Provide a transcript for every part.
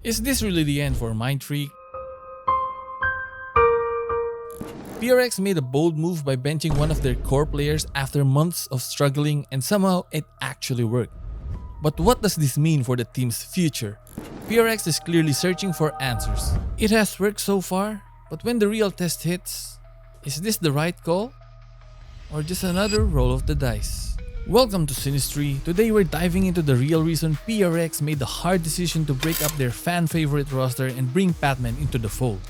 Is this really the end for Mindfreak? PRX made a bold move by benching one of their core players after months of struggling, and somehow it actually worked. But what does this mean for the team's future? PRX is clearly searching for answers. It has worked so far, but when the real test hits, is this the right call? Or just another roll of the dice? Welcome to snstry. Today we're diving into the real reason PRX made the hard decision to break up their fan favorite roster and bring Patmen into the fold.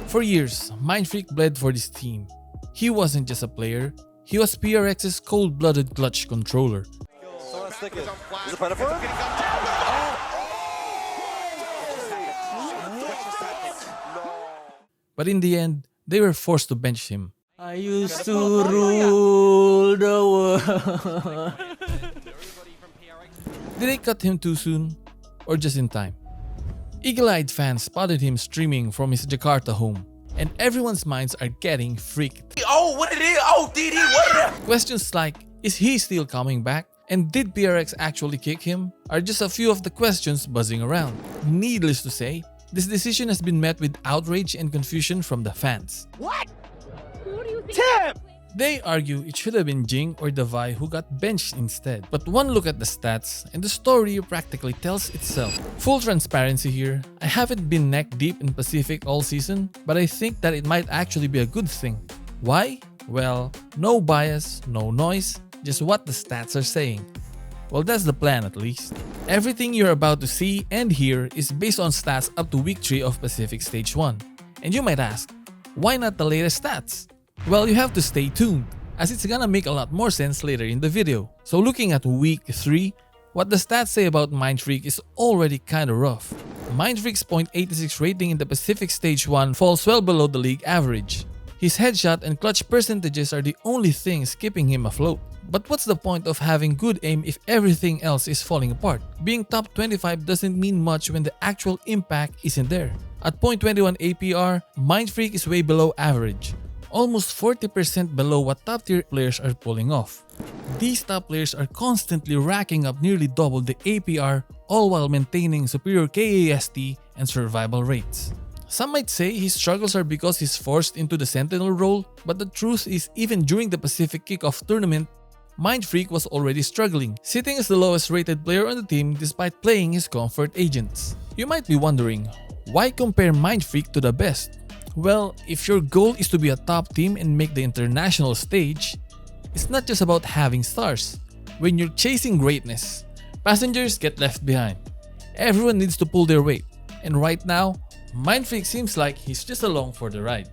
For years, Mindfreak bled for this team. He wasn't just a player, he was PRX's cold-blooded clutch controller. But in the end, they were forced to bench him. I used to rule the world. Did they cut him too soon? Or just in time? Eagle-eyed fans spotted him streaming from his Jakarta home, and everyone's minds are getting freaked. Oh, what it is? Oh, DD, what it is? Questions like, is he still coming back? And did PRX actually kick him? Are just a few of the questions buzzing around. Needless to say, this decision has been met with outrage and confusion from the fans. What? Tim! They argue it should have been Jing or Davai who got benched instead. But one look at the stats and the story practically tells itself. Full transparency here, I haven't been neck deep in Pacific all season, but I think that it might actually be a good thing. Why? Well, no bias, no noise, just what the stats are saying. Well, that's the plan at least. Everything you're about to see and hear is based on stats up to week 3 of Pacific Stage 1. And you might ask, why not the latest stats? Well, you have to stay tuned, as it's gonna make a lot more sense later in the video. So looking at week 3, what the stats say about Mindfreak is already kinda rough. Mindfreak's .86 rating in the Pacific Stage 1 falls well below the league average. His headshot and clutch percentages are the only things keeping him afloat. But what's the point of having good aim if everything else is falling apart? Being top 25 doesn't mean much when the actual impact isn't there. At .21 APR, Mindfreak is way below average. Almost 40% below what top tier players are pulling off. These top players are constantly racking up nearly double the APR, all while maintaining superior KAST and survival rates. Some might say his struggles are because he's forced into the Sentinel role, but the truth is even during the Pacific Kickoff tournament, Mindfreak was already struggling, sitting as the lowest rated player on the team despite playing his comfort agents. You might be wondering, why compare Mindfreak to the best? Well, if your goal is to be a top team and make the international stage, it's not just about having stars. When you're chasing greatness, passengers get left behind. Everyone needs to pull their weight, and right now, Mindfreak seems like he's just along for the ride.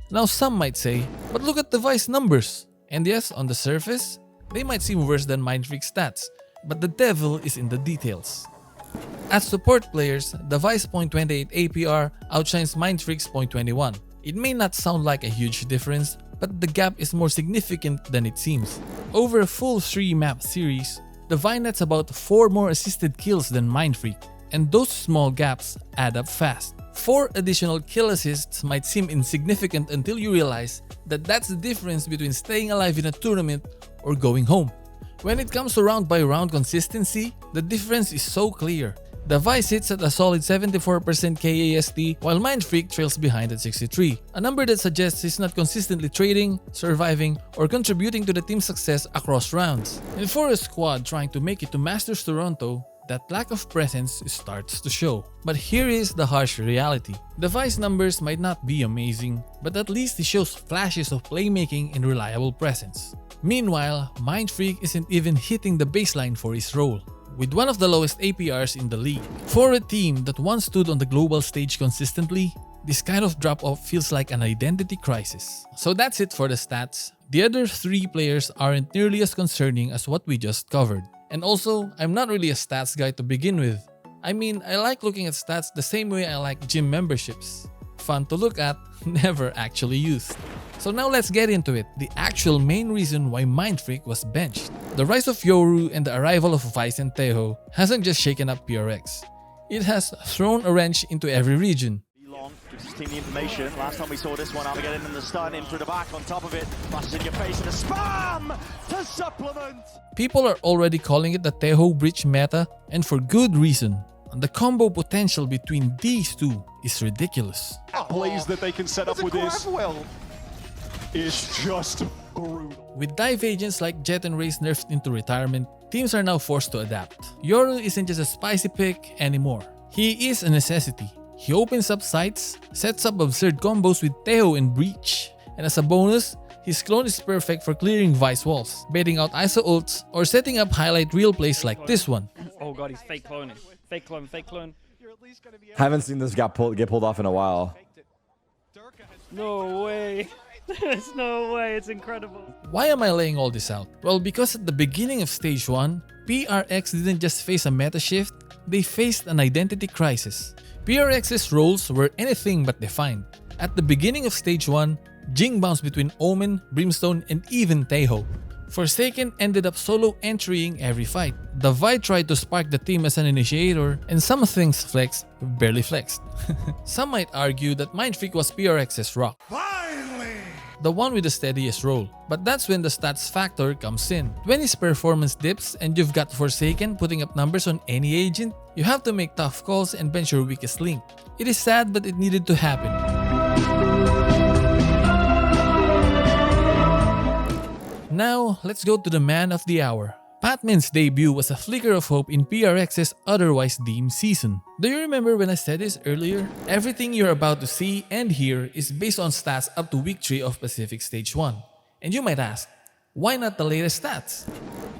Now some might say, but look at the Vice numbers. And yes, on the surface, they might seem worse than Mindfreak's stats, but the devil is in the details. As support players, the Vice .28 APR outshines Mindfreak's .21. It may not sound like a huge difference, but the gap is more significant than it seems. Over a full 3-map series, the Vi nets about 4 more assisted kills than Mindfreak, and those small gaps add up fast. 4 additional kill assists might seem insignificant until you realize that that's the difference between staying alive in a tournament or going home. When it comes to round by round consistency, the difference is so clear. The Vi sits at a solid 74% KAST while Mindfreak trails behind at 63, a number that suggests he's not consistently trading, surviving, or contributing to the team's success across rounds. And for a squad trying to make it to Masters Toronto, that lack of presence starts to show. But here is the harsh reality. The Vi's numbers might not be amazing, but at least he shows flashes of playmaking and reliable presence. Meanwhile, Mindfreak isn't even hitting the baseline for his role, with one of the lowest APRs in the league. For a team that once stood on the global stage consistently, this kind of drop-off feels like an identity crisis. So that's it for the stats. The other 3 players aren't nearly as concerning as what we just covered. And also, I'm not really a stats guy to begin with. I mean, I like looking at stats the same way I like gym memberships. Fun to look at, never actually used. So now let's get into it, the actual main reason why Mindfreak was benched. The rise of Yoru and the arrival of Vice and Teho hasn't just shaken up PRX. It has thrown a wrench into every region. Gives his team the information. Last time we saw this one, Armageddon in the stun, in through the back on top of it. Flashes in your face and a spam to supplement. People are already calling it the Teho Bridge meta, and for good reason. The combo potential between these two is ridiculous. Plays that they can set up with this is just brutal. With dive agents like Jet and Raze nerfed into retirement, teams are now forced to adapt. Yoru isn't just a spicy pick anymore. He is a necessity. He opens up sites, sets up absurd combos with Teho and Breach, and as a bonus, his clone is perfect for clearing Vice walls, baiting out ISO ults, or setting up highlight reel plays like this one. Oh god, he's fake cloning. Fake clone, fake clone. Haven't seen this get pulled off in a while. No way. There's no way, it's incredible. Why am I laying all this out? Well, because at the beginning of Stage 1, PRX didn't just face a meta shift, they faced an identity crisis. PRX's roles were anything but defined. At the beginning of Stage 1, Jing bounced between Omen, Brimstone, and even Teho. Forsaken ended up solo entrying every fight. The Vi tried to spark the team as an initiator, and some things flexed, barely flexed. Some might argue that Mindfreak was PRX's rock. The one with the steadiest role. But that's when the stats factor comes in. When his performance dips and you've got Forsaken putting up numbers on any agent, you have to make tough calls and bench your weakest link. It is sad, but it needed to happen. Now, let's go to the man of the hour. Patmen's debut was a flicker of hope in PRX's otherwise dim season. Do you remember when I said this earlier? Everything you're about to see and hear is based on stats up to week 3 of Pacific Stage 1. And you might ask, why not the latest stats?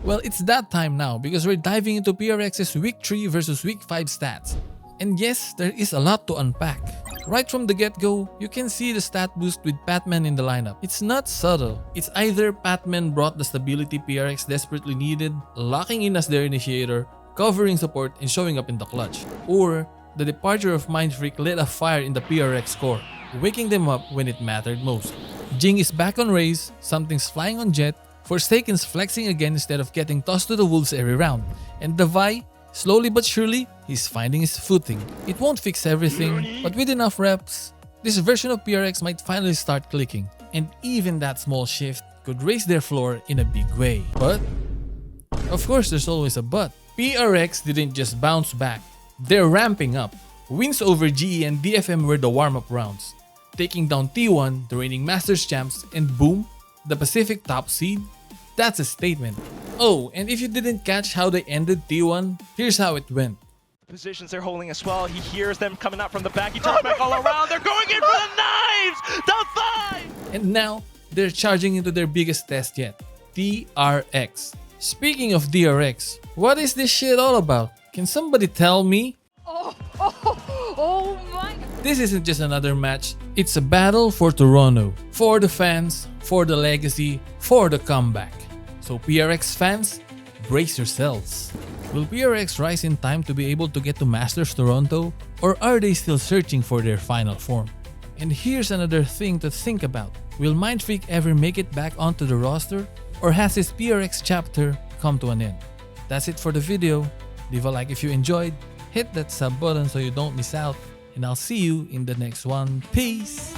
Well, it's that time now because we're diving into PRX's week 3 versus week 5 stats. And yes, there is a lot to unpack. Right from the get-go, you can see the stat boost with Patmen in the lineup. It's not subtle. It's either Patmen brought the stability PRX desperately needed, locking in as their initiator, covering support, and showing up in the clutch. Or the departure of Mindfreak lit a fire in the PRX core, waking them up when it mattered most. Jing is back on Raze, something's flying on Jet, Forsaken's flexing again instead of getting tossed to the wolves every round, and the Vi, slowly but surely, he's finding his footing. It won't fix everything, but with enough reps, this version of PRX might finally start clicking. And even that small shift could raise their floor in a big way. But, of course there's always a but. PRX didn't just bounce back, they're ramping up. Wins over GE and DFM were the warm-up rounds. Taking down T1, the reigning Masters champs, and BOOM, the Pacific top seed. That's a statement. Oh, and if you didn't catch how they ended T1, here's how it went. Positions they're holding as well. He hears them coming out from the back. He turns back all around. They're going in for the knives! The five! And now, they're charging into their biggest test yet, PRX. Speaking of DRX, what is this shit all about? Can somebody tell me? Oh my! This isn't just another match, it's a battle for Toronto. For the fans, for the legacy, for the comeback. So PRX fans, brace yourselves. Will PRX rise in time to be able to get to Masters Toronto? Or are they still searching for their final form? And here's another thing to think about. Will Mindfreak ever make it back onto the roster? Or has his PRX chapter come to an end? That's it for the video. Leave a like if you enjoyed. Hit that sub button so you don't miss out. And I'll see you in the next one. Peace!